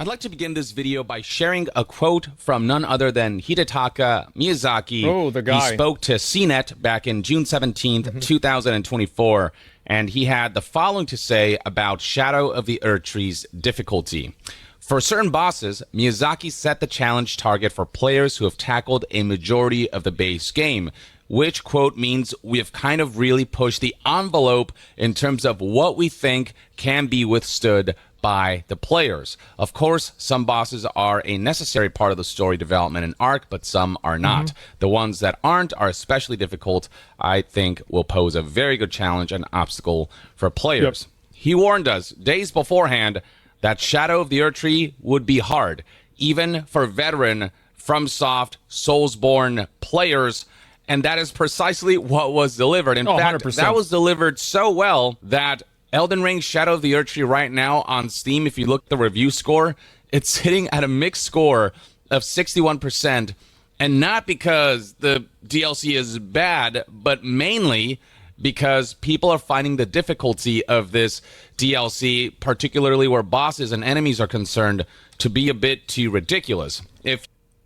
I'd like to begin this video by sharing a quote from none other than Hidetaka Miyazaki. Oh, the guy. He spoke to CNET back in June 17th, 2024, and he had the following to say about Shadow of the Erdtree's difficulty. For certain bosses, Miyazaki set the challenge target for players who have tackled a majority of the base game, which, quote, means we have kind of really pushed the envelope in terms of what we think can be withstood by the players. Of course, some bosses are a necessary part of the story development and arc, but some are not. The ones that aren't are especially difficult, I think will pose a very good challenge and obstacle for players. He warned us days beforehand that Shadow of the Erdtree would be hard, even for veteran FromSoft Soulsborne players, and that is precisely what was delivered. In fact, 100%. that was delivered so well that Elden Ring Shadow of the Erdtree right now on Steam, if you look at the review score, it's sitting at a mixed score of 61%, and not because the DLC is bad, but mainly because people are finding the difficulty of this DLC, particularly where bosses and enemies are concerned, to be a bit too ridiculous.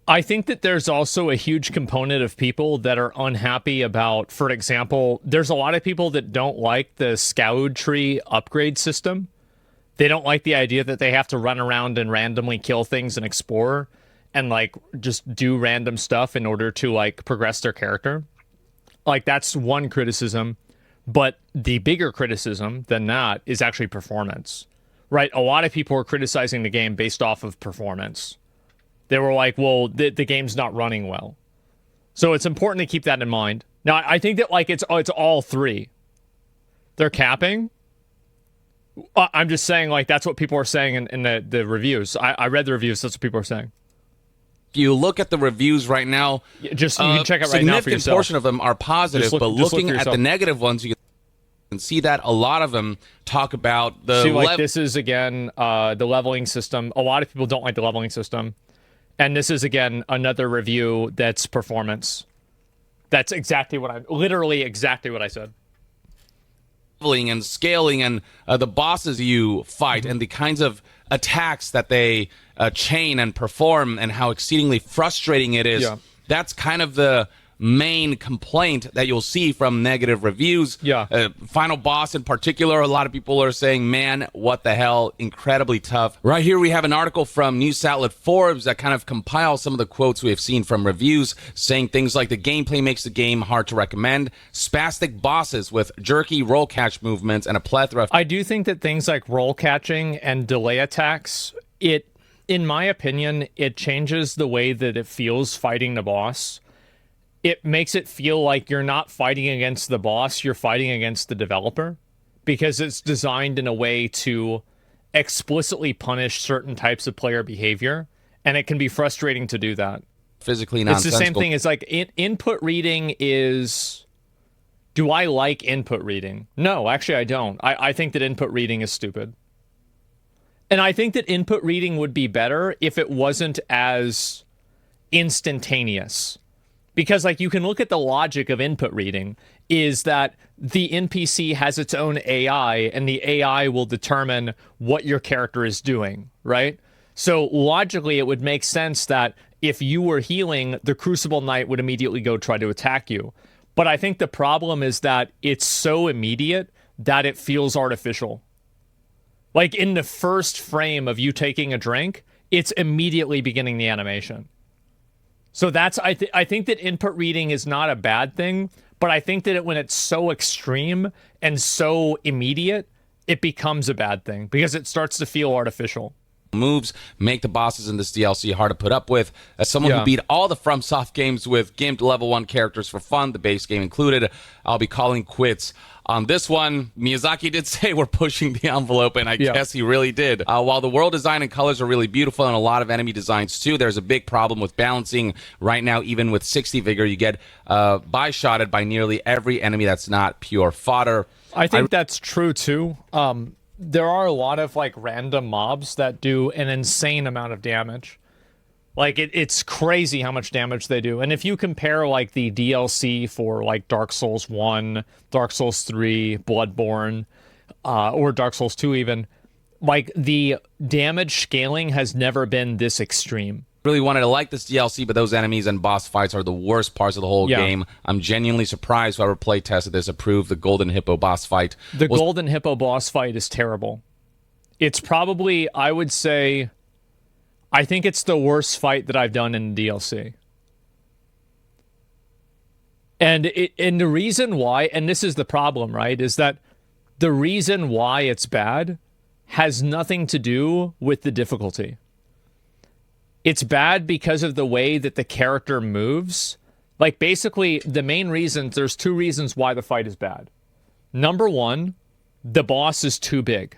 I think that there's also a huge component of people that are unhappy about, for example, there's a lot of people that don't like the Scout Tree upgrade system. They don't like the idea that they have to run around and randomly kill things and explore and, like, just do random stuff in order to, like, progress their character. Like, that's one criticism. But the bigger criticism than that is actually performance, right? A lot of people are criticizing the game based off of performance. They were like, well, the game's not running well. So it's important to keep that in mind. Now, I think that, like, it's all three. They're capping. I'm just saying, like, that's what people are saying in the reviews. I read the reviews. That's what people are saying. If you look at the reviews right now, You can check it right now for significant yourself. portion of them are positive, but looking at the negative ones, you can see that a lot of them talk about the... See, like, this is, again, the leveling system. A lot of people don't like the leveling system. And this is, again, another review that's performance. That's literally exactly what I said. Leveling and scaling and the bosses you fight and the kinds of attacks that they chain and perform and how exceedingly frustrating it is. Yeah. That's kind of the main complaint that you'll see from negative reviews. Final boss in particular, a lot of people are saying, man, what the hell, incredibly tough. Right here we have an article from news outlet Forbes that kind of compiles some of the quotes we have seen from reviews, saying things like the gameplay makes the game hard to recommend, spastic bosses with jerky roll catch movements, and a plethora of... I do think that things like roll catching and delay attacks, in my opinion, it changes the way that it feels fighting the boss. It makes it feel like you're not fighting against the boss, you're fighting against the developer, because it's designed in a way to explicitly punish certain types of player behavior, and it can be frustrating to do that. Physically nonsensical. It's the same thing as, like, input reading is... Do I like input reading? No, actually I don't. I think that input reading is stupid. And I think that input reading would be better if it wasn't as instantaneous. Because, like, you can look at the logic of input reading is that the NPC has its own AI, and the AI will determine what your character is doing, right? So logically, it would make sense that if you were healing, the Crucible Knight would immediately go try to attack you. But I think the problem is that it's so immediate that it feels artificial. Like, in the first frame of you taking a drink, it's immediately beginning the animation. So that's, I think that input reading is not a bad thing, but I think that when it's so extreme and so immediate, it becomes a bad thing because it starts to feel artificial. Moves make the bosses in this DLC hard to put up with. As someone who beat all the FromSoft games with gimped level 1 characters for fun, the base game included, I'll be calling quits on this one. Miyazaki did say we're pushing the envelope, and I guess he really did. While the world design and colors are really beautiful and a lot of enemy designs too, there's a big problem with balancing. Right now, even with 60 vigor, you get by-shotted by nearly every enemy that's not pure fodder. I think that's true too. There are a lot of, like, random mobs that do an insane amount of damage. Like, it's crazy how much damage they do. And if you compare, like, the DLC for, like, Dark Souls 1, Dark Souls 3, Bloodborne, or Dark Souls 2 even, like the damage scaling has never been this extreme. Really wanted to like this DLC, but those enemies and boss fights are the worst parts of the whole game. I'm genuinely surprised whoever play tested this approved the Golden Hippo boss fight. The Golden Hippo boss fight is terrible. It's probably, I would say, I think it's the worst fight that I've done in DLC. And the reason why, and this is the problem, right, is that the reason why it's bad has nothing to do with the difficulty. It's bad because of the way that the character moves. Like, basically, the main reasons, there's two reasons why the fight is bad. Number one, the boss is too big.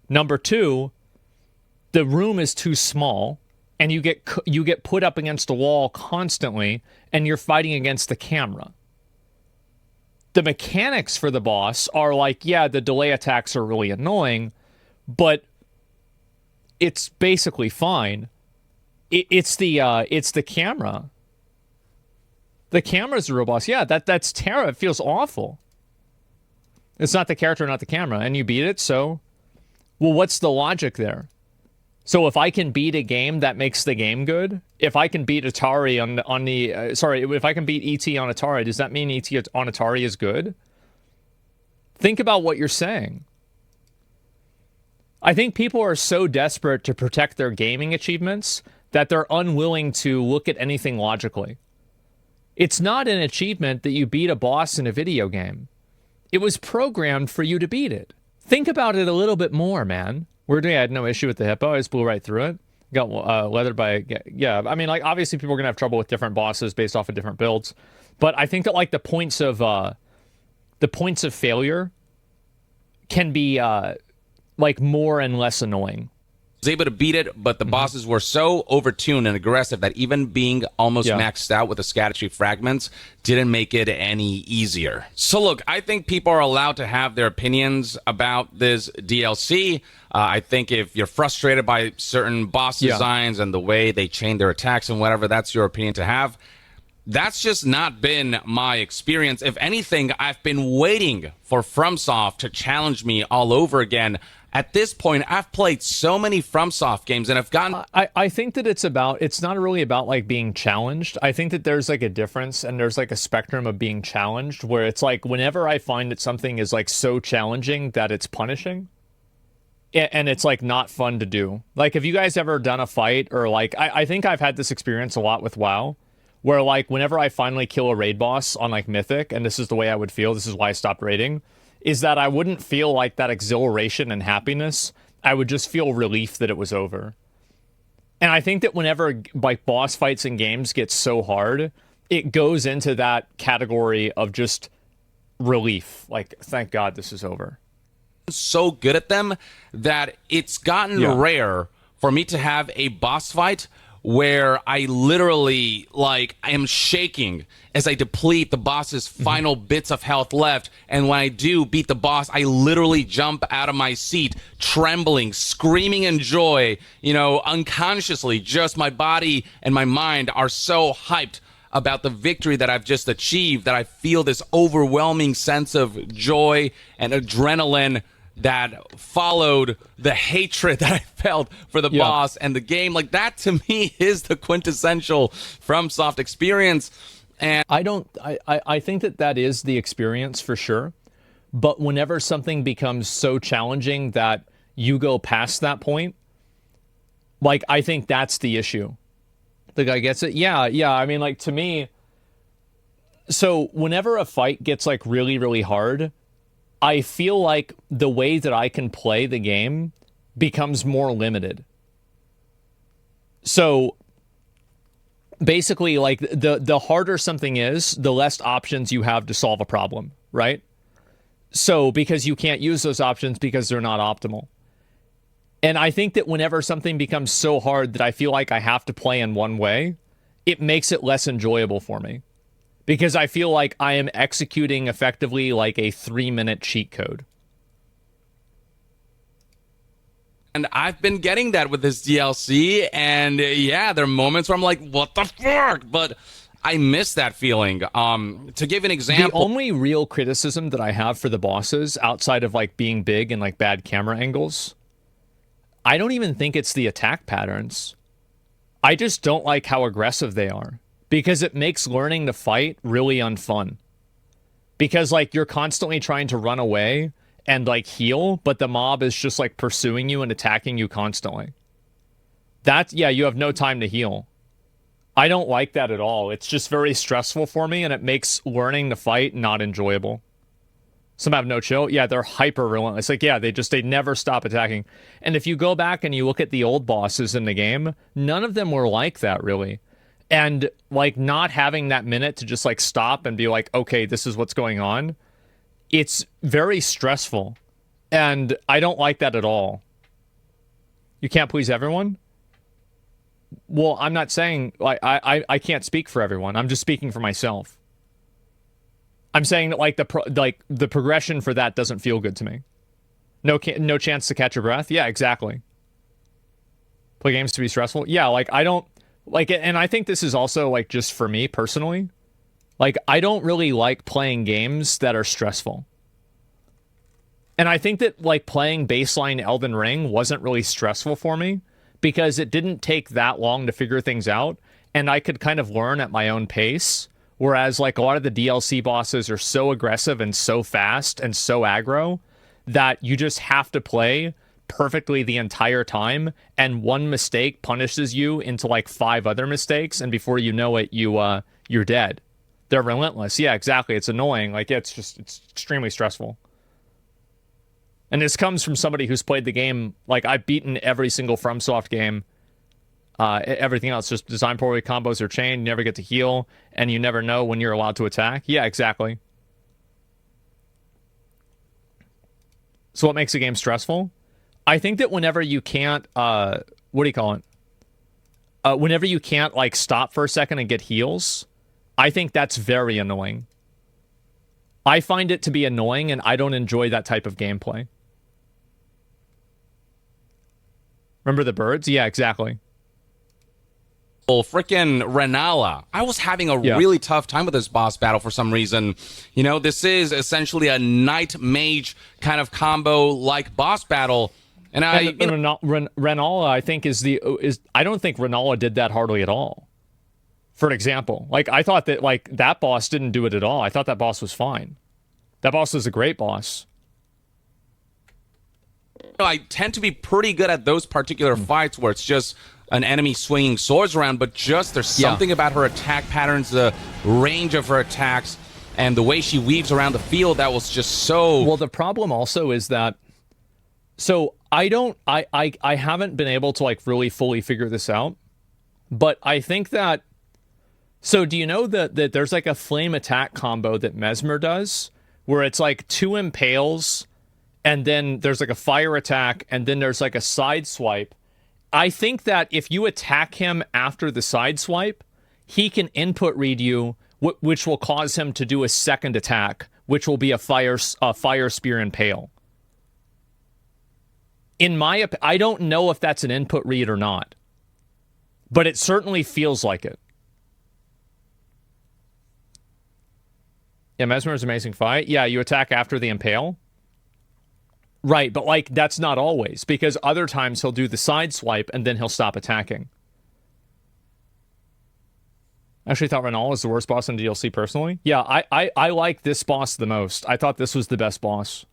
Number two, the room is too small, and you get put up against a wall constantly, and you're fighting against the camera. The mechanics for the boss are like, yeah, the delay attacks are really annoying, but it's basically fine. It's the camera. The camera's the real boss. Yeah, that's terrible. It feels awful. It's not the character, not the camera, and you beat it. So, well, what's the logic there? So if I can beat a game, that makes the game good. If I can beat Atari if I can beat ET on Atari, does that mean ET on Atari is good? Think about what you're saying. I think people are so desperate to protect their gaming achievements that they're unwilling to look at anything logically. It's not an achievement that you beat a boss in a video game. It was programmed for you to beat it. Think about it a little bit more, man. Weirdly, I had no issue with the hippo. I just blew right through it. Got leathered by... Yeah, I mean, like, obviously people are going to have trouble with different bosses based off of different builds. But I think that, like, the points of failure can be, like, more and less annoying. Was able to beat it, but the bosses were so overtuned and aggressive that even being almost maxed out with the scattertree fragments didn't make it any easier. So look, I think people are allowed to have their opinions about this DLC. I think if you're frustrated by certain boss designs and the way they chain their attacks and whatever, that's your opinion to have. That's just not been my experience. If anything, I've been waiting for FromSoft to challenge me all over again. At this point, I've played so many FromSoft games and I've gotten... I think that it's not really about, like, being challenged. I think that there's, like, a difference and there's, like, a spectrum of being challenged where it's, like, whenever I find that something is, like, so challenging that it's punishing and it's, like, not fun to do. Like, have you guys ever done a fight or, like... I think I've had this experience a lot with WoW where, like, whenever I finally kill a raid boss on, like, Mythic, and this is the way I would feel, this is why I stopped raiding, is that I wouldn't feel like that exhilaration and happiness. I would just feel relief that it was over. And I think that whenever, like, boss fights in games get so hard, it goes into that category of just relief. Like, thank God this is over. So good at them that it's gotten rare for me to have a boss fight where I literally, like, I am shaking as I deplete the boss's final bits of health left. And when I do beat the boss, I literally jump out of my seat, trembling, screaming in joy, you know, unconsciously. Just my body and my mind are so hyped about the victory that I've just achieved that I feel this overwhelming sense of joy and adrenaline that followed the hatred that I felt for the boss and the game. Like, that to me is the quintessential FromSoft experience. And I think that is the experience for sure. But whenever something becomes so challenging that you go past that point, like, I think that's the issue. The guy gets it? Yeah. I mean, like, to me, so whenever a fight gets, like, really, really hard, I feel like the way that I can play the game becomes more limited. So basically, like, the harder something is, the less options you have to solve a problem, right? So because you can't use those options because they're not optimal. And I think that whenever something becomes so hard that I feel like I have to play in one way, it makes it less enjoyable for me. Because I feel like I am executing effectively like a 3-minute cheat code. And I've been getting that with this DLC, and yeah, there are moments where I'm like, what the fuck? But I miss that feeling. To give an example... The only real criticism that I have for the bosses, outside of, like, being big and, like, bad camera angles, I don't even think it's the attack patterns. I just don't like how aggressive they are because it makes learning to fight really unfun. Because like you're constantly trying to run away and like heal, but the mob is just like pursuing you and attacking you constantly. You have no time to heal. I don't like that at all. It's just very stressful for me, and it makes learning to fight not enjoyable. Some have no chill. Yeah, they're hyper relentless. Like, yeah, they never stop attacking. And if you go back and you look at the old bosses in the game, none of them were like that, really. And, like, not having that minute to just, like, stop and be like, okay, this is what's going on, it's very stressful. And I don't like that at all. You can't please everyone? Well, I'm not saying, like, I can't speak for everyone. I'm just speaking for myself. I'm saying that, like, the progression for that doesn't feel good to me. No chance to catch your breath? Yeah, exactly. Play games to be stressful? Yeah, like, I don't... Like, and I think this is also, like, just for me personally. Like, I don't really like playing games that are stressful. And I think that, like, playing baseline Elden Ring wasn't really stressful for me because it didn't take that long to figure things out, and I could kind of learn at my own pace. Whereas, like, a lot of the DLC bosses are so aggressive and so fast and so aggro that you just have to play perfectly the entire time, and one mistake punishes you into like 5 other mistakes, and before you know it, you're dead. They're relentless. Yeah, exactly. It's annoying. Like, it's extremely stressful. And this comes from somebody who's played the game. Like, I've beaten every single FromSoft game. Everything else, just design poorly, combos are chained, you never get to heal, and you never know when you're allowed to attack. Yeah, exactly. So what makes a game stressful? I think that whenever you can't, what do you call it? Whenever you can't, like, stop for a second and get heals, I think that's very annoying. I find it to be annoying, and I don't enjoy that type of gameplay. Remember the birds? Yeah, exactly. Frickin' Renala. I was having a really tough time with this boss battle for some reason. You know, this is essentially a knight mage kind of combo like boss battle. And Renala, I think, I don't think Renala did that hardly at all. For an example, like, I thought that, like, that boss didn't do it at all. I thought that boss was fine. That boss was a great boss. I tend to be pretty good at those particular fights where it's just an enemy swinging swords around, but just there's something about her attack patterns, the range of her attacks, and the way she weaves around the field that was just so... Well, the problem also is that... So, I haven't been able to, like, really fully figure this out, but I think that... So, do you know that there's, like, a flame attack combo that Mesmer does, where it's, like, 2 impales, and then there's, like, a fire attack, and then there's, like, a side swipe. I think that if you attack him after the side swipe, he can input read you, which will cause him to do a second attack, which will be a fire spear impale. In my I don't know if that's an input read or not, but it certainly feels like it. Yeah, Mesmer's amazing fight. Yeah, you attack after the impale. Right, but, like, that's not always, because other times he'll do the side swipe and then he'll stop attacking. I actually thought Renal was the worst boss in DLC personally. Yeah, I like this boss the most. I thought this was the best boss.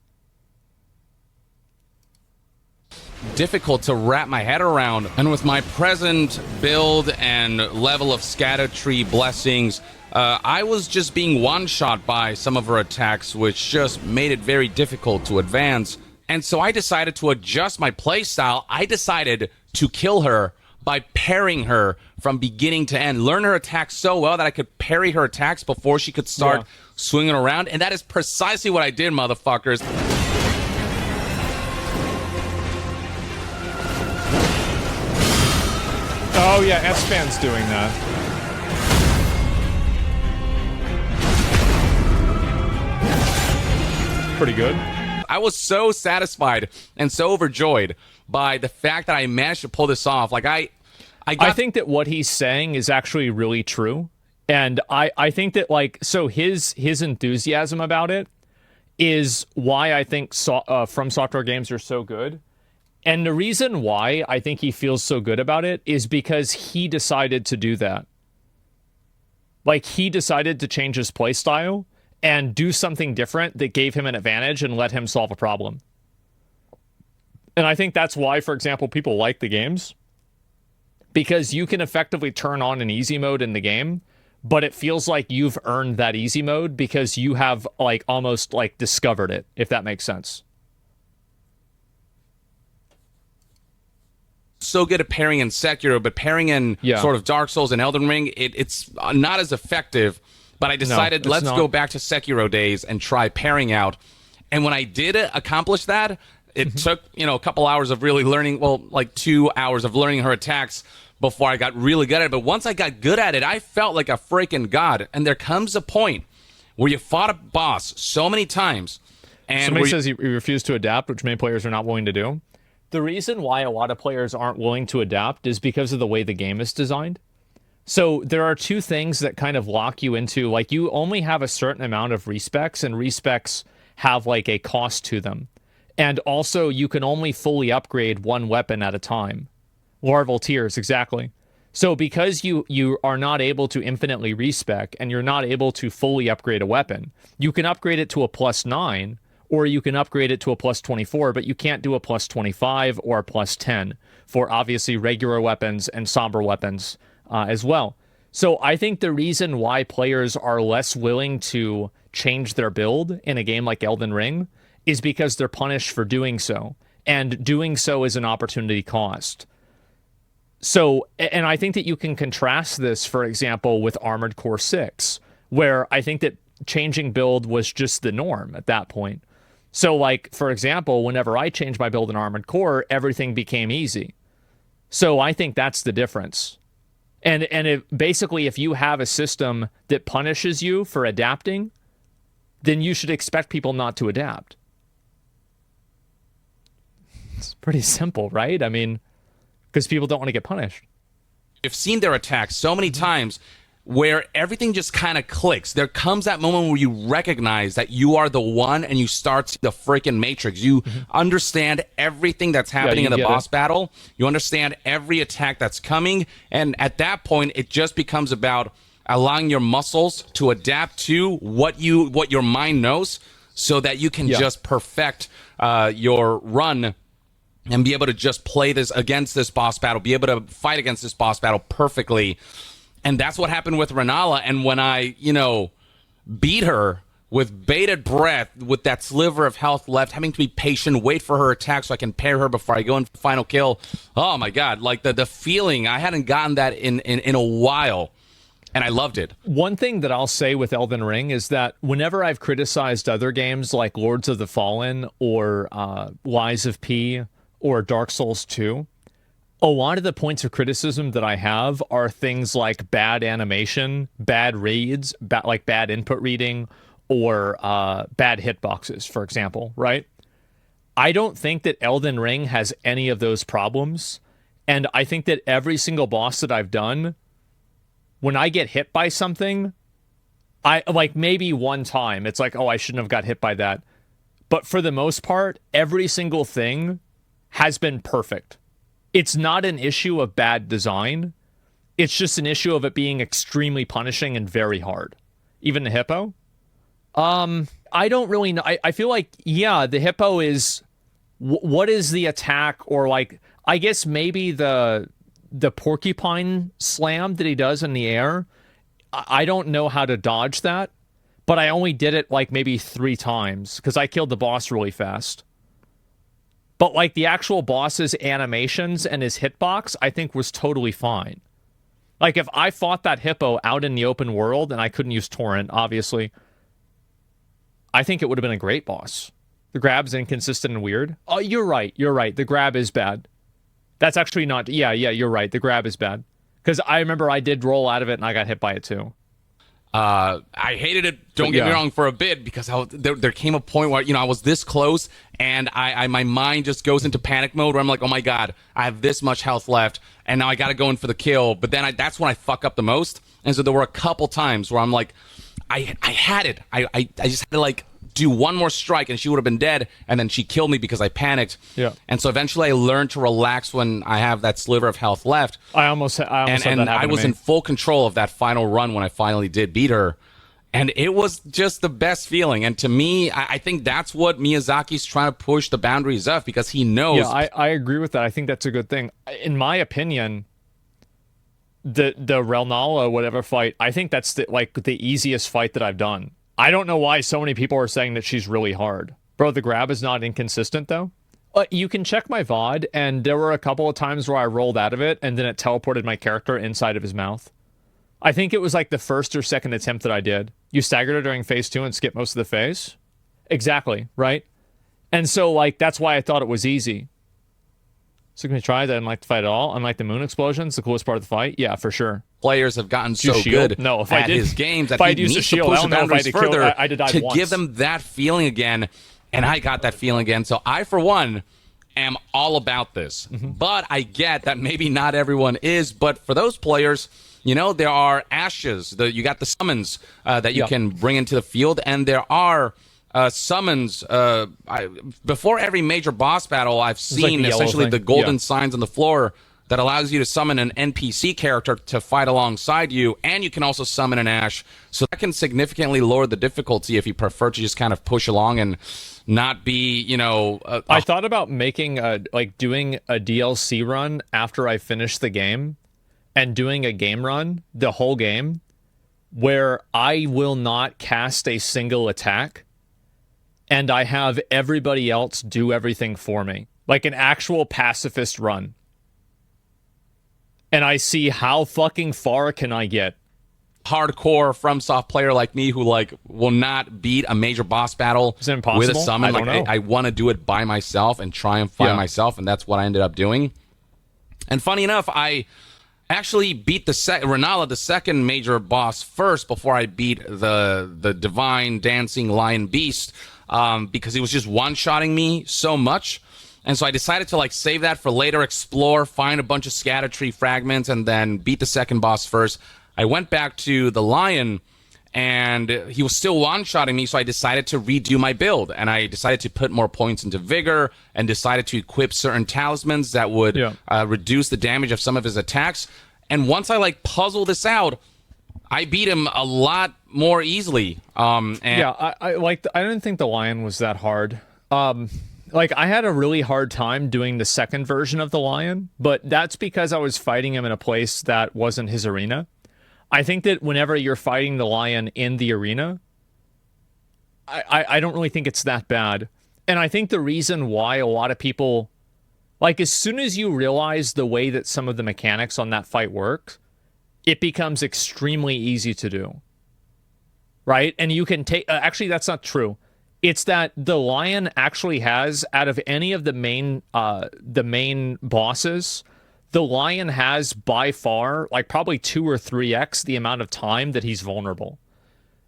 Difficult to wrap my head around, and with my present build and level of scatter tree blessings, I was just being one-shot by some of her attacks, which just made it very difficult to advance. And so I decided to adjust my playstyle. I decided to kill her by parrying her from beginning to end. Learn her attacks so well that I could parry her attacks before she could start swinging around. And that is precisely what I did, motherfuckers. Oh, yeah, S-Fan's doing that. Pretty good. I was so satisfied and so overjoyed by the fact that I managed to pull this off. Like, I think that what he's saying is actually really true. And I think that, like, so his enthusiasm about it is why I think From Software games are so good. And the reason why I think he feels so good about it is because he decided to do that. Like, he decided to change his playstyle and do something different that gave him an advantage and let him solve a problem. And I think that's why, for example, people like the games. Because you can effectively turn on an easy mode in the game, but it feels like you've earned that easy mode because you have, like, almost, like, discovered it, if that makes sense. So good at pairing in Sekiro, but pairing in sort of Dark Souls and Elden Ring, it's not as effective. But I decided, let's go back to Sekiro days and try pairing out. And when I did accomplish that, it took, a couple hours of really learning, like 2 hours of learning her attacks before I got really good at it. But once I got good at it, I felt like a freaking god. And there comes a point where you fought a boss so many times. And somebody says he refused to adapt, which many players are not willing to do. The reason why a lot of players aren't willing to adapt is because of the way the game is designed. So there are two things that kind of lock you into, like, you only have a certain amount of respecs, and respecs have, like, a cost to them. And also, you can only fully upgrade one weapon at a time. Larval tiers, exactly. So because you are not able to infinitely respec, and you're not able to fully upgrade a weapon, you can upgrade it to a +9, or you can upgrade it to a +24, but you can't do a +25 or a +10 for, obviously, regular weapons and somber weapons as well. So I think the reason why players are less willing to change their build in a game like Elden Ring is because they're punished for doing so, and doing so is an opportunity cost. So, and I think that you can contrast this, for example, with Armored Core 6, where I think that changing build was just the norm at that point. So, like, for example, whenever I changed my build in Armored Core, everything became easy. So I think that's the difference. And basically, if you have a system that punishes you for adapting, then you should expect people not to adapt. It's pretty simple, right? I mean, because people don't want to get punished. I've seen their attacks so many times where everything just kind of clicks. There comes that moment where you recognize that you are the one, and you start the freaking Matrix. You understand everything that's happening in the boss battle. You understand every attack that's coming. And at that point, it just becomes about allowing your muscles to adapt to what your mind knows, so that you can just perfect your run and be able to just play this against this boss battle, be able to fight against this boss battle perfectly. And that's what happened with Renala. And when I, beat her with bated breath, with that sliver of health left, having to be patient, wait for her attack so I can pair her before I go in for final kill. Oh my God, like the feeling, I hadn't gotten that in a while. And I loved it. One thing that I'll say with Elden Ring is that whenever I've criticized other games like Lords of the Fallen or Lies of P or Dark Souls 2, a lot of the points of criticism that I have are things like bad animation, bad reads, like bad input reading, or bad hitboxes, for example, right? I don't think that Elden Ring has any of those problems, and I think that every single boss that I've done, when I get hit by something, I like maybe one time, it's like, oh, I shouldn't have got hit by that. But for the most part, every single thing has been perfect. It's not an issue of bad design. It's just an issue of it being extremely punishing and very hard. Even the hippo? I don't really know. I feel like, the hippo is... what is the attack? Or, like, I guess maybe the porcupine slam that he does in the air. I don't know how to dodge that. But I only did it, like, maybe 3 times. Because I killed the boss really fast. But, like, the actual boss's animations and his hitbox, I think, was totally fine. Like, if I fought that hippo out in the open world, and I couldn't use Torrent, obviously, I think it would have been a great boss. The grab's inconsistent and weird. Oh, you're right. The grab is bad. That's actually not... Yeah, you're right. The grab is bad. Because I remember I did roll out of it, and I got hit by it, too. I hated it, don't get me wrong, for a bit, because there came a point where, I was this close, and my mind just goes into panic mode where I'm like, oh my God, I have this much health left, and now I got to go in for the kill. But then that's when I fuck up the most. And so there were a couple times where I'm like, I had it. I just had to, like, do one more strike and she would have been dead, and then she killed me because I panicked. Yeah. And so eventually I learned to relax when I have that sliver of health left. I almost had that happen And I was to me. in full control of that final run when I finally did beat her. And it was just the best feeling. And to me, I think that's what Miyazaki's trying to push the boundaries of, because he knows. Yeah, I agree with that. I think that's a good thing. In my opinion, the Relnala whatever fight, I think that's the easiest fight that I've done. I don't know why so many people are saying that she's really hard. Bro, the grab is not inconsistent, though. You can check my VOD, and there were a couple of times where I rolled out of it, and then it teleported my character inside of his mouth. I think it was like the first or second attempt that I did. You staggered her during phase 2 and skipped most of the phase? Exactly, right? And so, like, that's why I thought it was easy. So can we try that? I didn't like the fight at all. Unlike the moon explosions, the coolest part of the fight? Yeah, for sure. Players have gotten so good at his games that he needs to push the boundaries further to give them that feeling again. And I got that feeling again. So I, for one, am all about this. But I get that maybe not everyone is. But for those players, you know, there are ashes. You got the summons that you can bring into the field. And there are summons. Before every major boss battle, I've seen essentially the golden signs on the floor that allows you to summon an NPC character to fight alongside you, and you can also summon an Ash. So that can significantly lower the difficulty if you prefer to just kind of push along and not be, you know... I thought about making, doing a DLC run after I finish the game, and doing a game run, the whole game, where I will not cast a single attack, and I have everybody else do everything for me. Like an actual pacifist run. And I see how fucking far can I get. Hardcore FromSoft player like me who will not beat a major boss battle with a summon. I want to do it by myself and triumph by myself, and that's what I ended up doing. And funny enough, I actually beat Renala, the second major boss, first before I beat the divine dancing lion beast, because he was just one-shotting me so much. And so I decided to save that for later, explore, find a bunch of scatter tree fragments, and then beat the second boss first. I went back to the lion, and he was still one-shotting me, so I decided to redo my build. And I decided to put more points into vigor, and decided to equip certain talismans that would reduce the damage of some of his attacks. And once I puzzle this out, I beat him a lot more easily. I didn't think the lion was that hard. I had a really hard time doing the second version of the lion, but that's because I was fighting him in a place that wasn't his arena. I think that whenever you're fighting the lion in the arena, I don't really think it's that bad. And I think the reason why a lot of people, as soon as you realize the way that some of the mechanics on that fight work, it becomes extremely easy to do. Right? And you can take, actually, that's not true. It's that the lion actually has, out of any of the main bosses, the lion has by far, probably 2 or 3x the amount of time that he's vulnerable.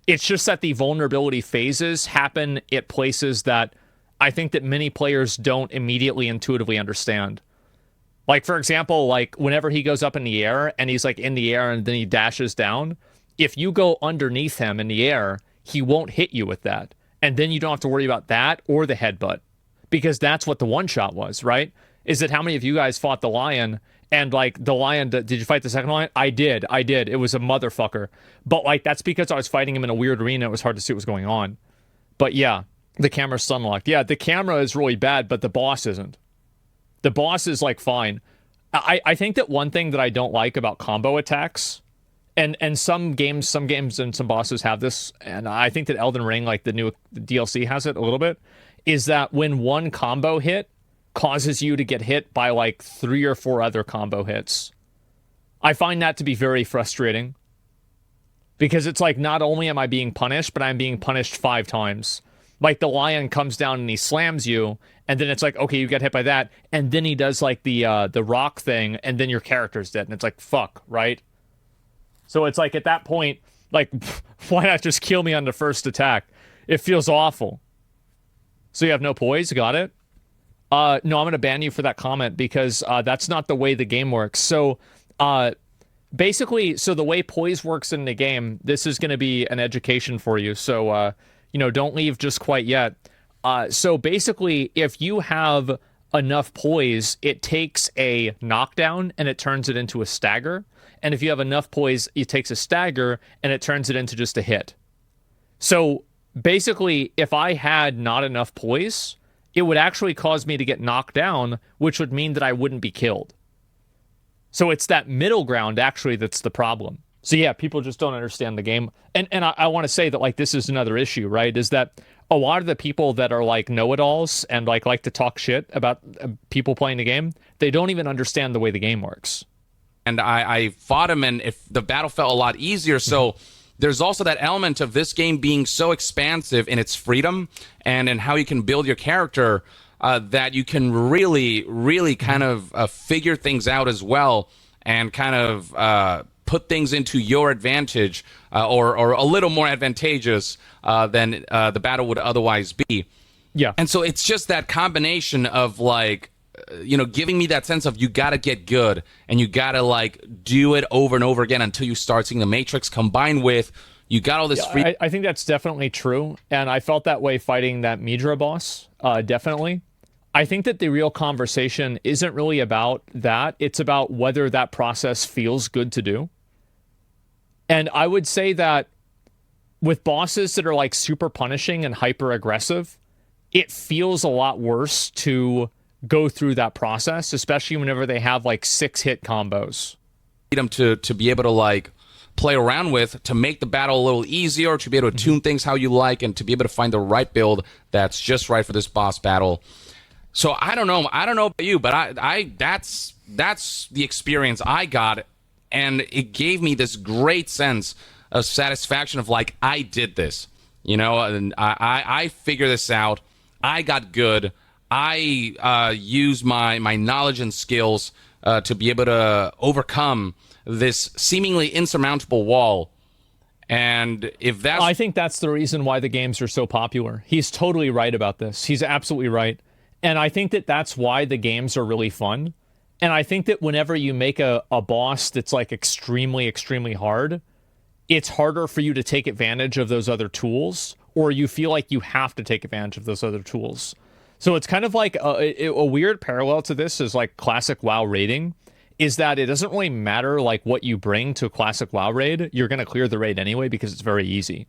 It's just that the vulnerability phases happen at places that I think that many players don't immediately intuitively understand. For example, whenever he goes up in the air and he's in the air and then he dashes down, if you go underneath him in the air, he won't hit you with that. And then you don't have to worry about that or the headbutt. Because that's what the one-shot was, right? Is that how many of you guys fought the lion, and the lion, did you fight the second lion? I did. It was a motherfucker. But that's because I was fighting him in a weird arena. It was hard to see what was going on. But yeah, the camera's stun-locked. Yeah, the camera is really bad, but the boss isn't. The boss is fine. I think that one thing that I don't like about combo attacks, and some games and some bosses have this, and I think that Elden Ring, the new DLC, has it a little bit, is that when one combo hit causes you to get hit by 3 or 4 other combo hits. I find that to be very frustrating. Because it's not only am I being punished, but I'm being punished 5 times. The lion comes down and he slams you, and then it's okay, you get hit by that, and then he does the rock thing, and then your character's dead, and it's fuck, right? So it's at that point, why not just kill me on the first attack? It feels awful. So you have no poise? Got it? No, I'm going to ban you for that comment because that's not the way the game works. So basically, the way poise works in the game, this is going to be an education for you. So don't leave just quite yet. So basically, if you have enough poise, it takes a knockdown and it turns it into a stagger. And if you have enough poise, it takes a stagger and it turns it into just a hit. So basically, if I had not enough poise, it would actually cause me to get knocked down, which would mean that I wouldn't be killed. So it's that middle ground, actually, that's the problem. So yeah, people just don't understand the game. And I want to say that, like, this is another issue, right? Is that a lot of the people that are, like, know-it-alls and, like to talk shit about people playing the game, they don't even understand the way the game works. And I fought him, and if the battle felt a lot easier, so... There's also that element of this game being so expansive in its freedom and in how you can build your character that you can really, really kind of figure things out as well and kind of put things into your advantage or a little more advantageous than the battle would otherwise be. Yeah. And so it's just that combination of, like, giving me that sense of you got to get good and you got to, like, do it over and over again until you start seeing the Matrix combined with you got all this free. I think that's definitely true. And I felt that way fighting that Midra boss. Definitely. I think that the real conversation isn't really about that. It's about whether that process feels good to do. And I would say that with bosses that are, like, super punishing and hyper aggressive, it feels a lot worse to go through that process, especially whenever they have, like, 6-hit combos. To be able to, like, play around with to make the battle a little easier, to be able to tune things how you like, and to be able to find the right build that's just right for this boss battle. So I don't know about you, but I that's the experience I got, and it gave me this great sense of satisfaction of, like, I did this, and I figured this out. I got good. I use my knowledge and skills to be able to overcome this seemingly insurmountable wall. And if that's... I think that's the reason why the games are so popular. He's totally right about this. He's absolutely right. And I think that that's why the games are really fun. And I think that whenever you make a boss that's, like, extremely, extremely hard, it's harder for you to take advantage of those other tools, or you feel like you have to take advantage of those other tools. So it's kind of like a weird parallel to this is, like, classic WoW raiding, is that it doesn't really matter, like, what you bring to a classic WoW raid. You're going to clear the raid anyway because it's very easy.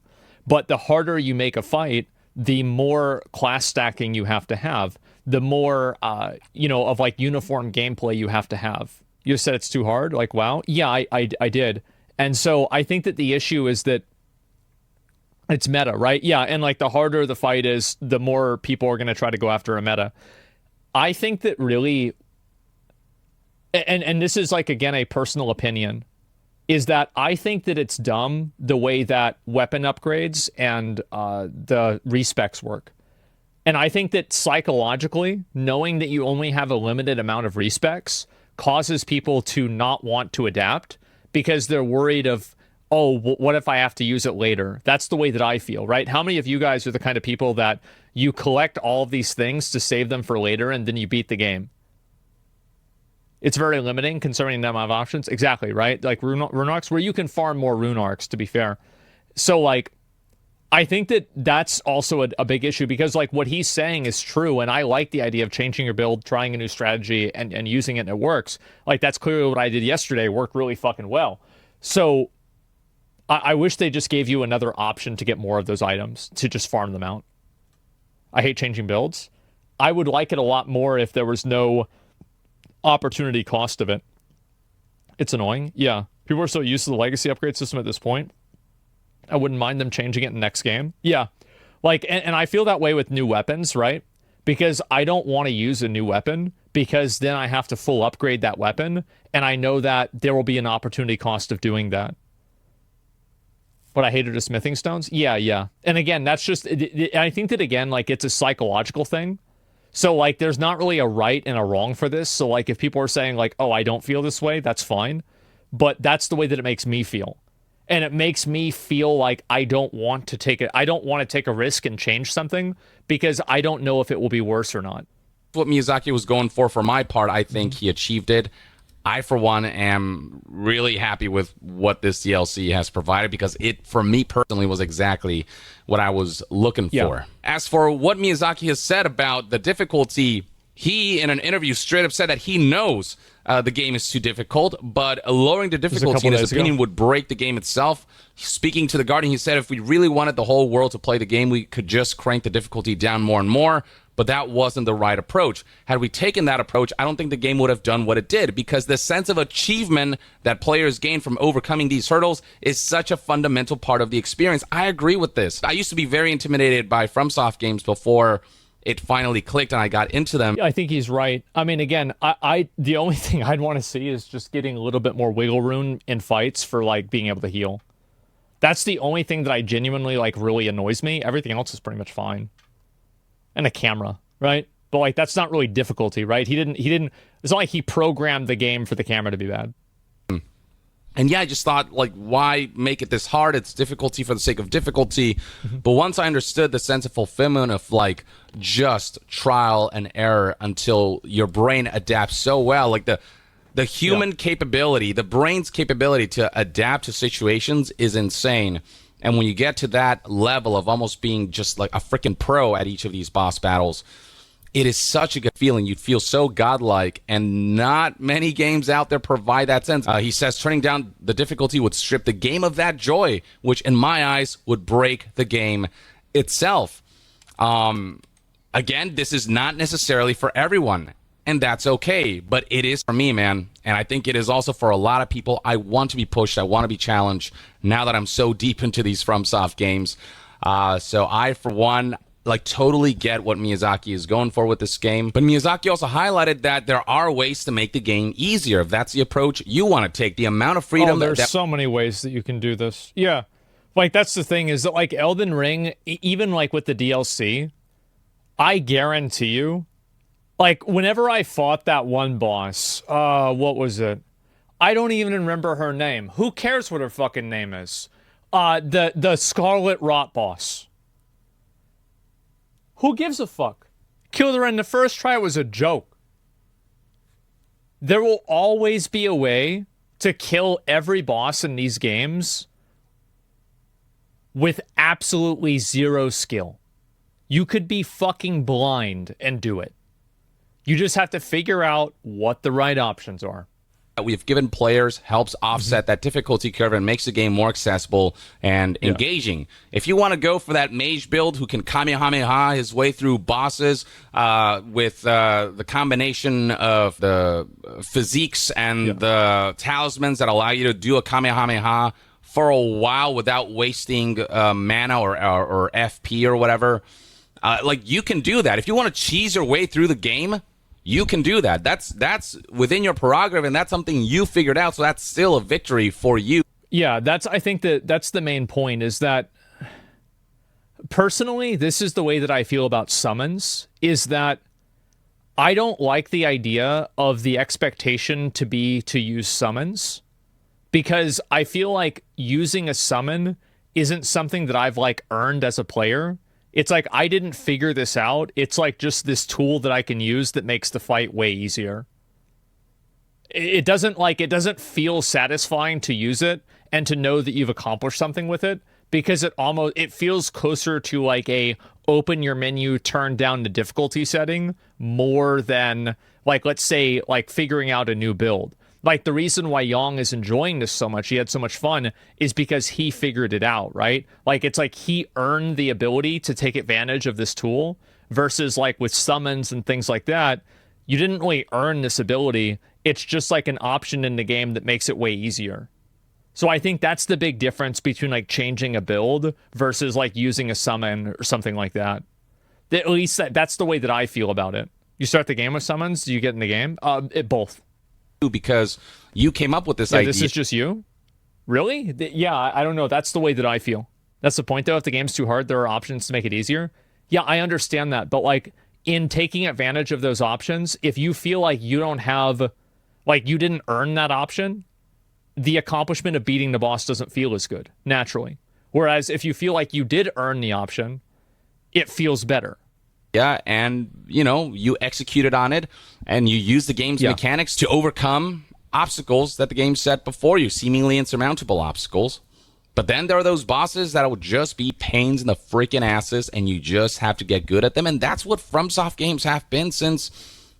But the harder you make a fight, the more class stacking you have to have, the more, of, like, uniform gameplay you have to have. You said it's too hard? Like, WoW? Yeah, I did. And so I think that the issue is that it's meta, right? Yeah, and, like, the harder the fight is, the more people are going to try to go after a meta. I think that really, and this is, like, again, a personal opinion, is that I think that it's dumb the way that weapon upgrades and the respecs work. And I think that psychologically, knowing that you only have a limited amount of respecs causes people to not want to adapt because they're worried of, oh, what if I have to use it later? That's the way that I feel, right? How many of you guys are the kind of people that you collect all of these things to save them for later and then you beat the game? It's very limiting concerning the amount of options. Exactly, right? Like rune arcs, where you can farm more rune arcs, to be fair. So, like, I think that that's also a big issue because, like, what he's saying is true, and I like the idea of changing your build, trying a new strategy, and using it, and it works. Like, that's clearly what I did yesterday. Worked really fucking well. So I wish they just gave you another option to get more of those items, to just farm them out. I hate changing builds. I would like it a lot more if there was no opportunity cost of it. It's annoying. Yeah. People are so used to the legacy upgrade system at this point. I wouldn't mind them changing it in the next game. Yeah. Like, and I feel that way with new weapons, right? Because I don't want to use a new weapon because then I have to full upgrade that weapon. And I know that there will be an opportunity cost of doing that. But I hated the smithing stones? Yeah. And again, that's just, I think that, again, like, it's a psychological thing. So, like, there's not really a right and a wrong for this. So, like, if people are saying, like, oh, I don't feel this way, that's fine. But that's the way that it makes me feel. And it makes me feel like I don't want to take a risk and change something because I don't know if it will be worse or not. What Miyazaki was going for my part, I think he achieved it. I, for one, am really happy with what this DLC has provided because it, for me personally, was exactly what I was looking for. As for what Miyazaki has said about the difficulty, he, in an interview, straight up said that he knows the game is too difficult, but lowering the difficulty, in his opinion, would break the game itself. Speaking to The Guardian, he said if we really wanted the whole world to play the game, we could just crank the difficulty down more and more. But that wasn't the right approach. Had we taken that approach, I don't think the game would have done what it did, because the sense of achievement that players gain from overcoming these hurdles is such a fundamental part of the experience. I agree with this. I used to be very intimidated by FromSoft games before it finally clicked and I got into them. I think he's right. I mean, again, I the only thing I'd want to see is just getting a little bit more wiggle room in fights for, like, being able to heal. That's the only thing that I genuinely, like, really annoys me. Everything else is pretty much fine. And a camera, right? But, like, that's not really difficulty, right? He didn't, it's not like he programmed the game for the camera to be bad. And yeah, I just thought, like, why make it this hard? It's difficulty for the sake of difficulty. But once I understood the sense of fulfillment of, like, just trial and error until your brain adapts so well, like the human capability, the brain's capability to adapt to situations is insane. And when you get to that level of almost being just like a freaking pro at each of these boss battles, it is such a good feeling. You'd feel so godlike, and not many games out there provide that sense. He says turning down the difficulty would strip the game of that joy, which in my eyes would break the game itself. Again, this is not necessarily for everyone, and that's okay, but it is for me, man. And I think it is also for a lot of people. I want to be pushed. I want to be challenged now that I'm so deep into these FromSoft games. So I, for one, like, totally get what Miyazaki is going for with this game. But Miyazaki also highlighted that there are ways to make the game easier if that's the approach you want to take. The amount of freedom. There's so many ways that you can do this. Yeah. Like, that's the thing, is that, like, Elden Ring, even, like, with the DLC, I guarantee you, like, whenever I fought that one boss, what was it? I don't even remember her name. Who cares what her fucking name is? The Scarlet Rot boss. Who gives a fuck? Killed her in the first try. It was a joke. There will always be a way to kill every boss in these games with absolutely zero skill. You could be fucking blind and do it. You just have to figure out what the right options are. We've given players helps offset that difficulty curve and makes the game more accessible and engaging. If you want to go for that mage build who can Kamehameha his way through bosses with the combination of the physiques and the talismans that allow you to do a Kamehameha for a while without wasting mana or FP or whatever, like, you can do that. If you want to cheese your way through the game, you can do that. That's within your prerogative, and that's something you figured out, so that's still a victory for you. Yeah, I think that's the main point, is that personally, this is the way that I feel about summons, is that I don't like the idea of the expectation to be to use summons, because I feel like using a summon isn't something that I've, like, earned as a player. It's like I didn't figure this out. It's like just this tool that I can use that makes the fight way easier. It doesn't feel satisfying to use it and to know that you've accomplished something with it, because it feels closer to, like, a open your menu, turn down the difficulty setting, more than, like, let's say, like, figuring out a new build. Like, the reason why Yong is enjoying this so much, he had so much fun, is because he figured it out, right? Like, it's like he earned the ability to take advantage of this tool, versus, like, with summons and things like that, you didn't really earn this ability. It's just, like, an option in the game that makes it way easier. So I think that's the big difference between, like, changing a build versus, like, using a summon or something like that. At least that's the way that I feel about it. You start the game with summons, do you get in the game? Both. Because you came up with this idea. This is just you? Really? Yeah, I don't know. That's the way that I feel. That's the point, though. If the game's too hard, there are options to make it easier. Yeah, I understand that. But, like, in taking advantage of those options, if you feel like you don't have, like, you didn't earn that option, the accomplishment of beating the boss doesn't feel as good, naturally. Whereas if you feel like you did earn the option, it feels better. Yeah, and, you executed on it, and you use the game's mechanics to overcome obstacles that the game set before you, seemingly insurmountable obstacles. But then there are those bosses that will just be pains in the freaking asses, and you just have to get good at them. And that's what FromSoft games have been since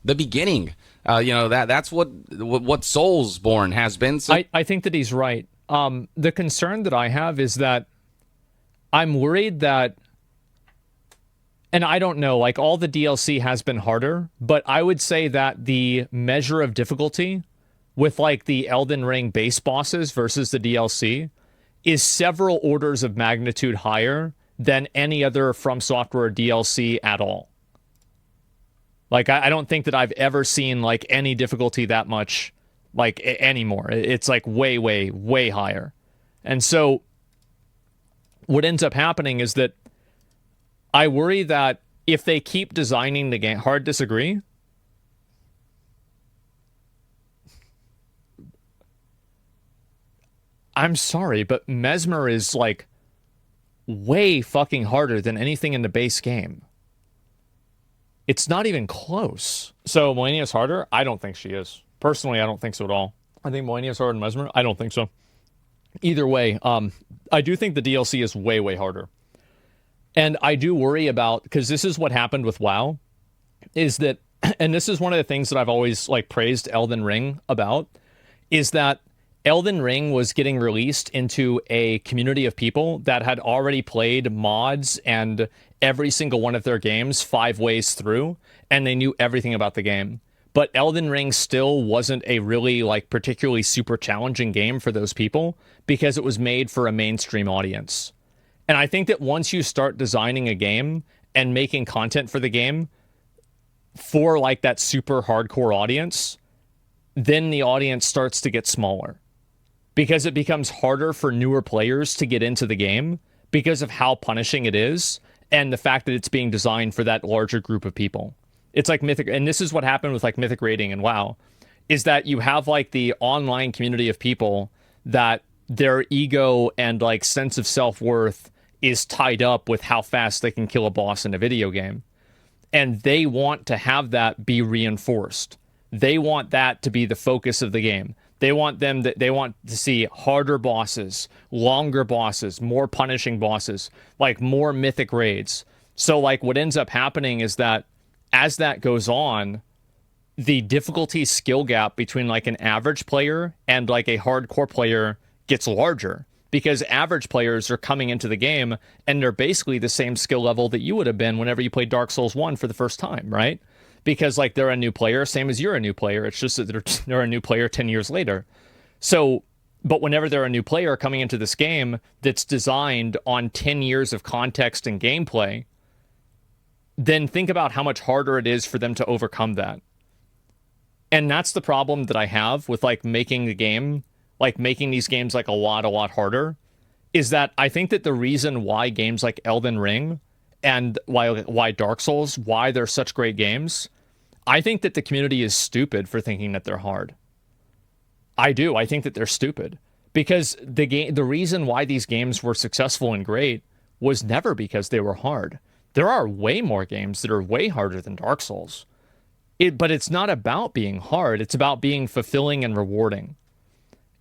the beginning. That's what Soulsborne has been. I think that he's right. The concern that I have is that I'm worried that, and I don't know, like all the DLC has been harder, but I would say that the measure of difficulty with like the Elden Ring base bosses versus the DLC is several orders of magnitude higher than any other From Software DLC at all. Like, I don't think that I've ever seen like any difficulty that much like anymore. It's like way, way, way higher. And so what ends up happening is that I worry that if they keep designing the game, hard disagree. I'm sorry, but Mesmer is like way fucking harder than anything in the base game. It's not even close. So Melania's harder? I don't think she is. Personally, I don't think so at all. I think Melania's harder than Mesmer? I don't think so. Either way, I do think the DLC is way, way harder. And I do worry about, because this is what happened with WoW, is that, and this is one of the things that I've always like praised Elden Ring about, is that Elden Ring was getting released into a community of people that had already played mods and every single one of their games 5 ways through, and they knew everything about the game. But Elden Ring still wasn't a really like particularly super challenging game for those people because it was made for a mainstream audience. And I think that once you start designing a game and making content for the game for like that super hardcore audience, then the audience starts to get smaller because it becomes harder for newer players to get into the game because of how punishing it is and the fact that it's being designed for that larger group of people. It's like Mythic, and this is what happened with like Mythic Rating and WoW, is that you have like the online community of people that their ego and like sense of self-worth is tied up with how fast they can kill a boss in a video game. And they want to have that be reinforced. They want that to be the focus of the game. They want to see harder bosses, longer bosses, more punishing bosses, like more mythic raids. So like what ends up happening is that as that goes on, the difficulty skill gap between like an average player and like a hardcore player gets larger because average players are coming into the game and they're basically the same skill level that you would have been whenever you played Dark Souls 1 for the first time, right? Because like they're a new player, same as you're a new player. It's just that they're a new player 10 years later. So, but whenever they're a new player coming into this game that's designed on 10 years of context and gameplay, then think about how much harder it is for them to overcome that. And that's the problem that I have with like making the game, like making these games like a lot harder, is that I think that the reason why games like Elden Ring and why Dark Souls, why they're such great games, I think that the community is stupid for thinking that they're hard. I do. I think that they're stupid because the reason why these games were successful and great was never because they were hard. There are way more games that are way harder than Dark Souls. But it's not about being hard. It's about being fulfilling and rewarding.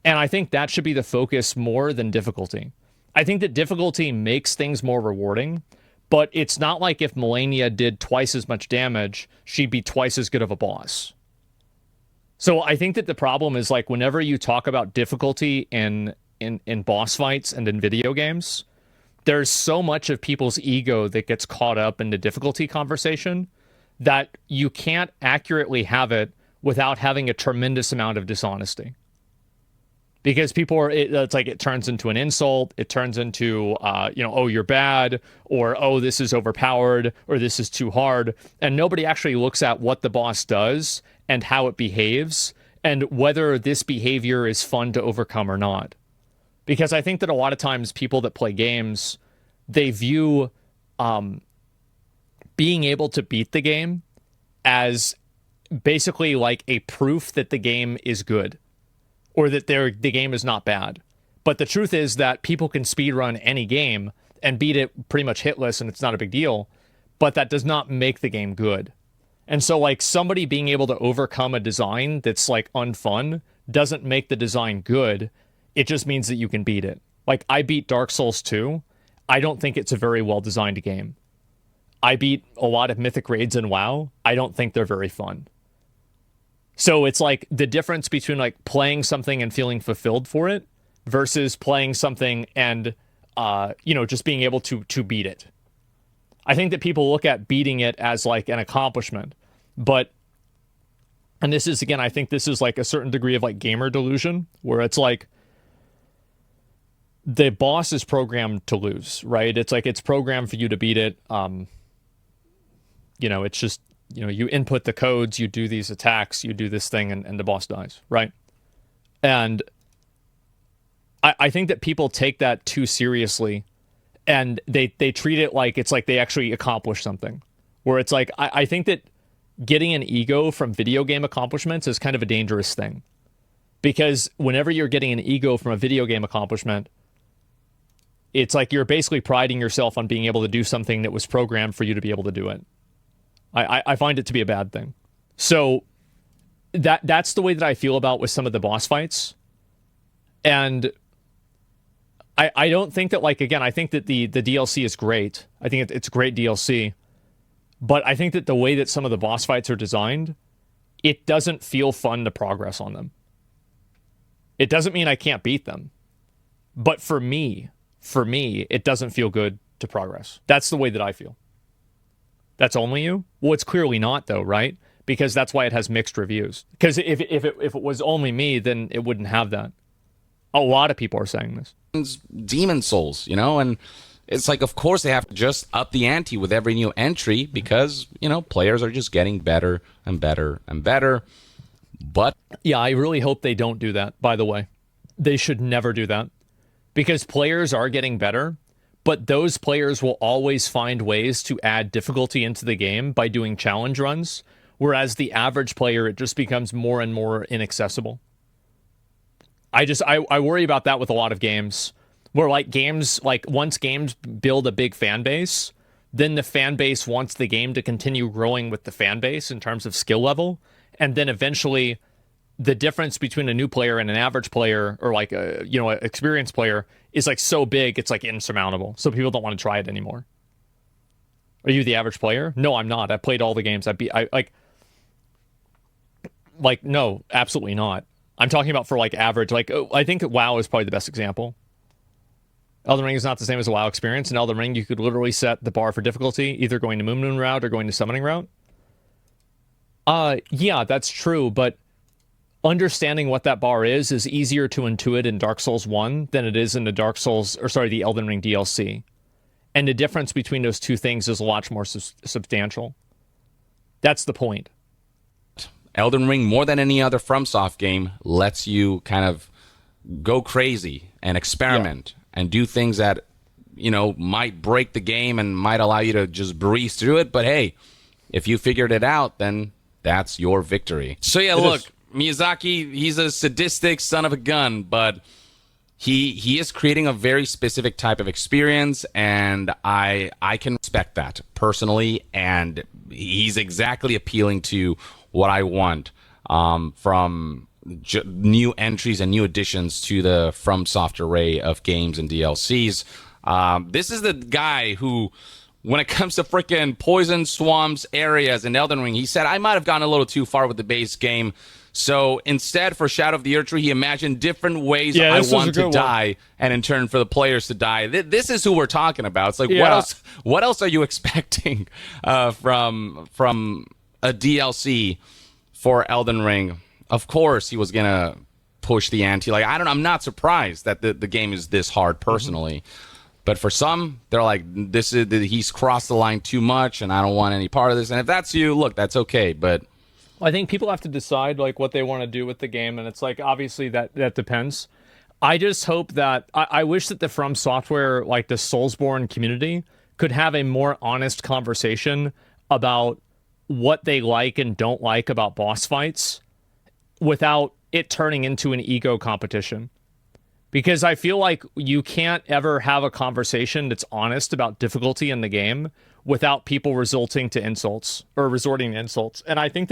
And I think that should be the focus more than difficulty. I think that difficulty makes things more rewarding, but it's not like if Melania did twice as much damage, she'd be twice as good of a boss. So I think that the problem is like whenever you talk about difficulty in boss fights and in video games, there's so much of people's ego that gets caught up in the difficulty conversation that you can't accurately have it without having a tremendous amount of dishonesty. Because people are, it's like it turns into an insult. It turns into, oh, you're bad, or oh, this is overpowered, or this is too hard. And nobody actually looks at what the boss does and how it behaves and whether this behavior is fun to overcome or not. Because I think that a lot of times people that play games, they view being able to beat the game as basically like a proof that the game is good or that the game is not bad. But the truth is that people can speedrun any game and beat it pretty much hitless and it's not a big deal, but that does not make the game good. And so like somebody being able to overcome a design that's like unfun doesn't make the design good. It just means that you can beat it. Like, I beat Dark Souls 2. I don't think it's a very well-designed game. I beat a lot of Mythic Raids in WoW. I don't think they're very fun. So it's like the difference between like playing something and feeling fulfilled for it versus playing something and, just being able to beat it. I think that people look at beating it as like an accomplishment, and this is, again, I think this is like a certain degree of like gamer delusion where it's like the boss is programmed to lose, right? It's like it's programmed for you to beat it. It's just, you input the codes, you do these attacks, you do this thing, and the boss dies, right? And I think that people take that too seriously, and they treat it like it's like they actually accomplish something. Where it's like, I think that getting an ego from video game accomplishments is kind of a dangerous thing. Because whenever you're getting an ego from a video game accomplishment, it's like you're basically priding yourself on being able to do something that was programmed for you to be able to do it. I find it to be a bad thing. So that's the way that I feel about with some of the boss fights. And I don't think that, like, again, I think that the DLC is great. I think it's great DLC. But I think that the way that some of the boss fights are designed, it doesn't feel fun to progress on them. It doesn't mean I can't beat them. But for me, it doesn't feel good to progress. That's the way that I feel. That's only you? Well, it's clearly not, though, right? Because that's why it has mixed reviews. Because if it was only me, then it wouldn't have that. A lot of people are saying this. It's Demon Souls, and it's like, of course, they have to just up the ante with every new entry because, players are just getting better and better and better. But yeah, I really hope they don't do that, by the way. They should never do that. Because players are getting better, but those players will always find ways to add difficulty into the game by doing challenge runs, whereas the average player, it just becomes more and more inaccessible. I worry about that with a lot of games, where once games build a big fan base, then the fan base wants the game to continue growing with the fan base in terms of skill level, and then eventually the difference between a new player and an average player, or like an experienced player, is like so big it's like insurmountable. So people don't want to try it anymore. Are you the average player? No, I'm not. I played all the games. No, absolutely not. I'm talking about for like average. I think WoW is probably the best example. Elden Ring is not the same as a WoW experience. In Elden Ring, you could literally set the bar for difficulty, either going to Moon route or going to Summoning route. Yeah, that's true, but understanding what that bar is easier to intuit in Dark Souls 1 than it is in the Elden Ring DLC. And the difference between those two things is a lot more substantial. That's the point. Elden Ring, more than any other FromSoft game, lets you kind of go crazy and experiment and do things that, might break the game and might allow you to just breeze through it. But hey, if you figured it out, then that's your victory. So yeah, look, Miyazaki, he's a sadistic son of a gun, but he is creating a very specific type of experience, and I can respect that personally, and he's exactly appealing to what I want from new entries and new additions to the FromSoft array of games and DLCs. This is the guy who, when it comes to freaking poison swamps areas in Elden Ring, he said, I might have gone a little too far with the base game. So instead, for Shadow of the Erdtree, he imagined different ways I want to die, and in turn for the players to die. This is who we're talking about. It's like, what else are you expecting from a DLC for Elden Ring? Of course, he was gonna push the ante. I'm not surprised that the game is this hard personally. But for some, they're like, he's crossed the line too much, and I don't want any part of this. And if that's you, look, that's okay. But I think people have to decide what they want to do with the game, and it's obviously that depends. I just hope that I wish that the From Software, the Soulsborne community, could have a more honest conversation about what they like and don't like about boss fights without it turning into an ego competition. Because I feel like you can't ever have a conversation that's honest about difficulty in the game without people resorting to insults. And I think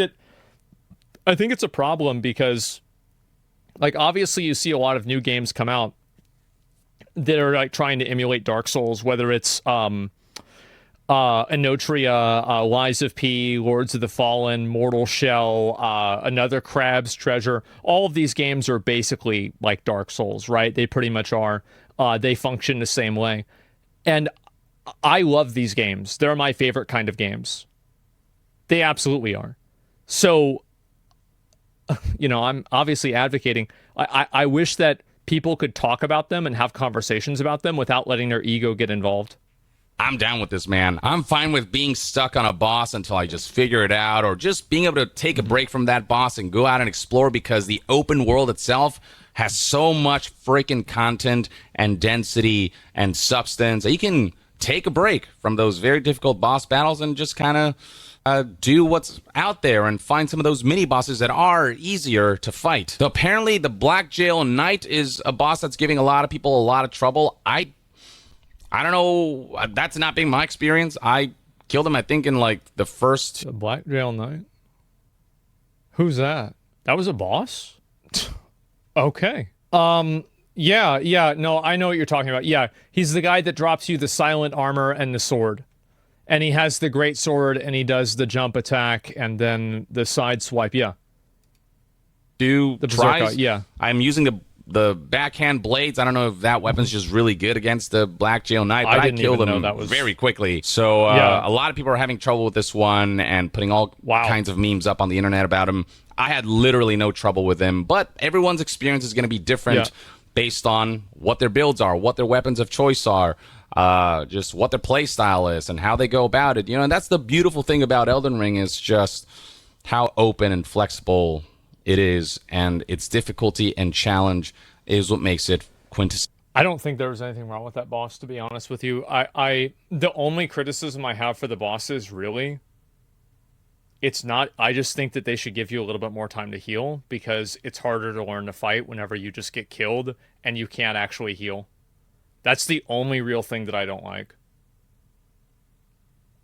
it's a problem because Like, obviously, you see a lot of new games come out that are like trying to emulate Dark Souls, whether it's Enotria, Lies of P, Lords of the Fallen, Mortal Shell, another Crab's Treasure. All of these games are basically like Dark Souls, right? They pretty much are. They function the same way. And I love these games. They're my favorite kind of games. They absolutely are. So, I'm obviously advocating. I wish that people could talk about them and have conversations about them without letting their ego get involved. I'm down with this, man. I'm fine with being stuck on a boss until I just figure it out, or just being able to take a break from that boss and go out and explore, because the open world itself has so much freaking content and density and substance that you can take a break from those very difficult boss battles and just kind of do what's out there and find some of those mini bosses that are easier to fight. So apparently the Black Jail Knight is a boss that's giving a lot of people a lot of trouble. I don't know. That's not been my experience. I killed him, I think, in like the first. The Black Jail Knight? Who's that? That was a boss? Okay. Yeah, no, I know what you're talking about. Yeah, he's the guy that drops you the silent armor and the sword. And he has the great sword, and he does the jump attack, and then the side swipe, yeah. The tries? Berserker, yeah. I'm using the backhand blades. I don't know if that weapon's just really good against the Black Jail Knight, but I killed him very quickly. So a lot of people are having trouble with this one and putting all kinds of memes up on the internet about him. I had literally no trouble with him, but everyone's experience is going to be different based on what their builds are, what their weapons of choice are, just what their play style is, and how they go about it. And that's the beautiful thing about Elden Ring, is just how open and flexible it is, and its difficulty and challenge is what makes it quintessential. I don't think there was anything wrong with that boss, to be honest with you. The only criticism I have for the boss is really, it's not, I just think that they should give you a little bit more time to heal, because it's harder to learn to fight whenever you just get killed and you can't actually heal. That's the only real thing that I don't like.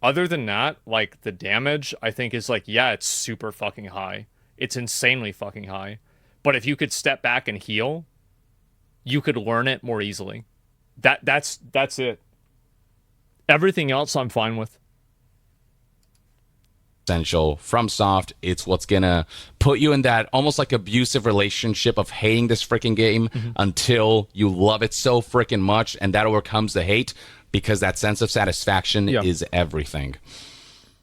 Other than that, like, the damage, I think is like, yeah, it's super fucking high. It's insanely fucking high. But if you could step back and heal, you could learn it more easily. That's it. Everything else I'm fine with. Essential from Soft, it's what's gonna put you in that almost like abusive relationship of hating this freaking game until you love it so freaking much, and that overcomes the hate, because that sense of satisfaction is everything.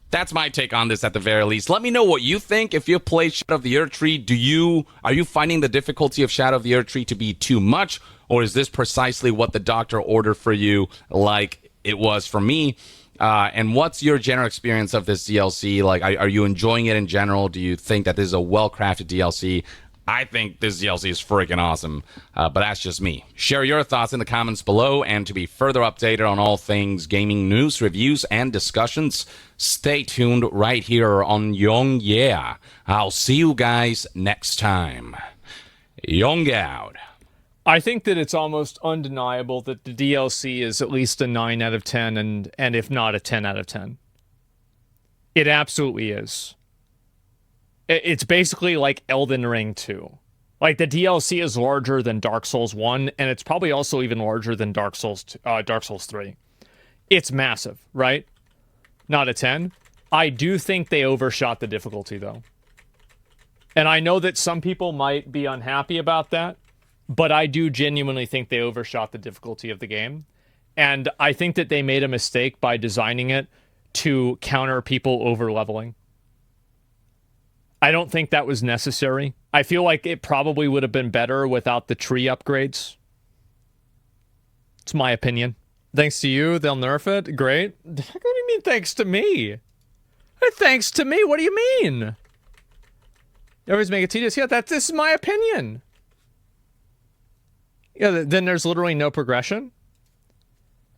That's my take on this at the very least. Let me know what you think. If you've played Shadow of the Erdtree, are you finding the difficulty of Shadow of the Erdtree to be too much, or is this precisely what the doctor ordered for you, like it was for me? And what's your general experience of this DLC? Like, are you enjoying it in general? Do you think that this is a well-crafted DLC? I think this DLC is freaking awesome, but that's just me. Share your thoughts in the comments below, and to be further updated on all things gaming news, reviews, and discussions, stay tuned right here on Young Yeah. I'll see you guys next time. Young out. I think that it's almost undeniable that the DLC is at least a 9 out of 10, and if not a 10 out of 10. It absolutely is. It's basically like Elden Ring 2. Like, the DLC is larger than Dark Souls 1, and it's probably also even larger than Dark Souls 3. It's massive, right? Not a 10. I do think they overshot the difficulty, though. And I know that some people might be unhappy about that, but I do genuinely think they overshot the difficulty of the game. And I think that they made a mistake by designing it to counter people over-leveling. I don't think that was necessary. I feel like it probably would have been better without the tree upgrades. It's my opinion. Thanks to you, they'll nerf it? Great. What do you mean thanks to me? Thanks to me? What do you mean? You always make it tedious. Yeah, this is my opinion. Yeah, then there's literally no progression.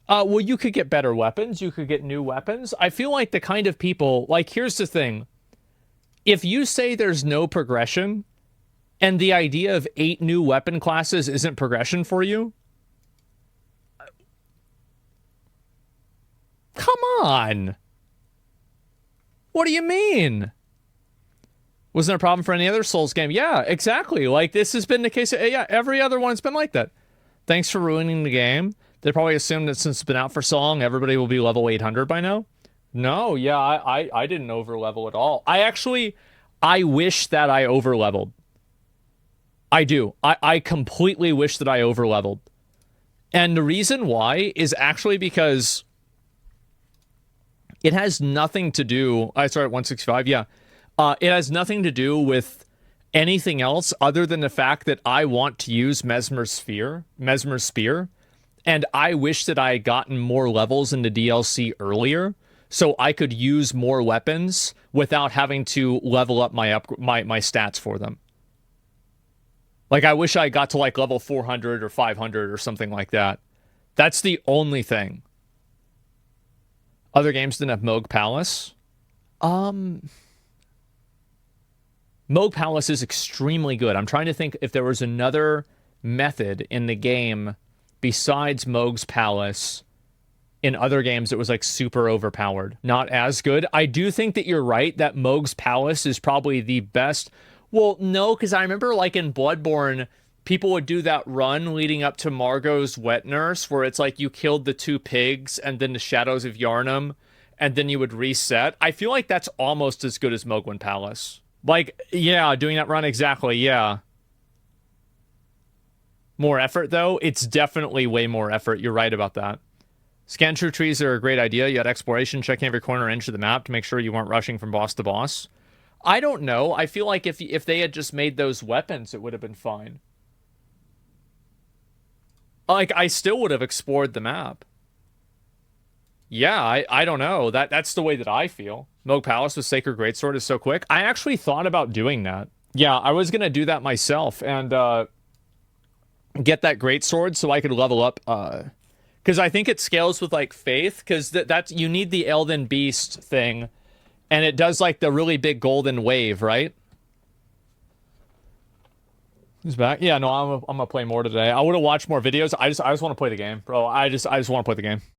Well, you could get better weapons. You could get new weapons. I feel like the kind of people... Like, here's the thing. If you say there's no progression, and the idea of 8 new weapon classes isn't progression for you... Come on! What do you mean? Wasn't a problem for any other Souls game. Yeah, exactly. Like, this has been the case. Yeah, every other one's been like that. Thanks for ruining the game. They probably assumed that since it's been out for so long, everybody will be level 800 by now. No, yeah, I didn't overlevel at all. I wish that I overleveled. I do. I completely wish that I overleveled. And the reason why is actually because it has nothing to do... I started at 165, yeah. It has nothing to do with anything else other than the fact that I want to use Mesmer's Spear, and I wish that I had gotten more levels in the DLC earlier, so I could use more weapons without having to level up my stats for them. Like, I wish I got to, like, level 400 or 500 or something like that. That's the only thing. Other games didn't have Moog Palace. Moog Palace is extremely good. I'm trying to think if there was another method in the game besides Moog's Palace in other games that was, like, super overpowered. Not as good. I do think that you're right that Moog's Palace is probably the best... Well, no, because I remember, like, in Bloodborne, people would do that run leading up to Margot's Wet Nurse, where it's like you killed the 2 pigs and then the Shadows of Yharnam, and then you would reset. I feel like that's almost as good as Mogwin Palace. Like, yeah, doing that run, exactly, yeah. More effort, though? It's definitely way more effort. You're right about that. Scan true trees are a great idea. You had exploration, checking every corner and inch of the map to make sure you weren't rushing from boss to boss. I don't know. I feel like if they had just made those weapons, it would have been fine. Like, I still would have explored the map. Yeah, I don't know. That's the way that I feel. Moog Palace with Sacred Greatsword is so quick. I actually thought about doing that. Yeah, I was going to do that myself and get that Greatsword so I could level up. Because I think it scales with, like, Faith. Because that's you need the Elden Beast thing. And it does, like, the really big golden wave, right? Who's back? Yeah, no, I'm gonna play more today. I would have watched more videos. I just want to play the game, bro. I just want to play the game.